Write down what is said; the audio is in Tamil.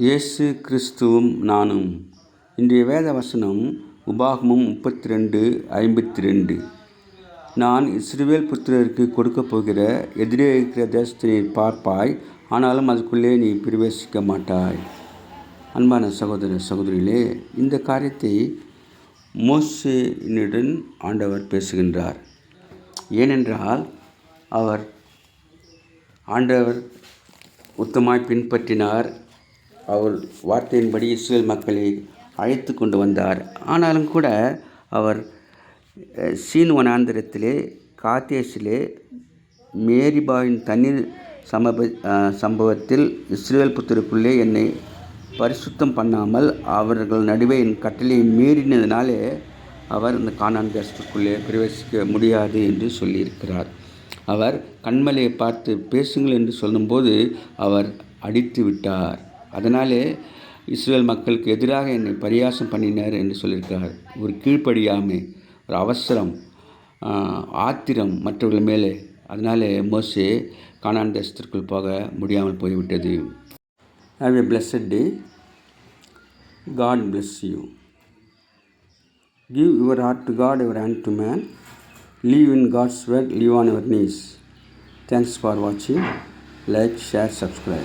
இயேசு கிறிஸ்துவும் நானும். இன்றைய வேத வசனம் உபாகமம் 32:52. நான் இஸ்ரவேல் புத்திரருக்கு கொடுக்கப் போகிற எதிரே இருக்கிற தேசத்தை நீ பார்ப்பாய், ஆனாலும் அதுக்குள்ளே நீ பிரவேசிக்க மாட்டாய். அன்பான சகோதர சகோதரிகளே, இந்த காரியத்தை மோசேயினுடன் ஆண்டவர் பேசுகின்றார். ஏனென்றால் ஆண்டவர் உத்தமாய் பின்பற்றினார். அவர் வார்த்தையின்படி இஸ்ரவேல் மக்களை அழைத்து கொண்டு வந்தார். ஆனாலும் கூட அவர் சீன் வனாந்திரத்திலே காதேசிலே மேரிபாவின் தண்ணீர் சம்பவத்தில் இஸ்ரவேல் புத்திரருக்குள்ளே என்னை பரிசுத்தம் பண்ணாமல் அவர்கள் நடுவே என் கட்டளையை மீறினதினாலே அவர் இந்த கானான் தேசத்திற்குள்ளே பிரவேசிக்க முடியாது என்று சொல்லியிருக்கிறார். அவர் கண்மலையை பார்த்து பேசுங்கள் என்று சொல்லும்போது அவர் அடித்து விட்டார். அதனாலே இஸ்ரவேல் மக்களுக்கு எதிராக என்னை பரியாசம் பண்ணினார் என்று சொல்லியிருக்கிறார். ஒரு கீழ்ப்படியாமை, ஒரு அவசரம், ஆத்திரம் மற்றவர்கள் மேலே. அதனாலே மோசே கானான் தேசத்திற்குள் போக முடியாமல் போய்விட்டது. Have a blessed day. God bless you. Give your heart to God, your hand to man. Live in God's word, live on your knees. Thanks for watching. Like, share, subscribe.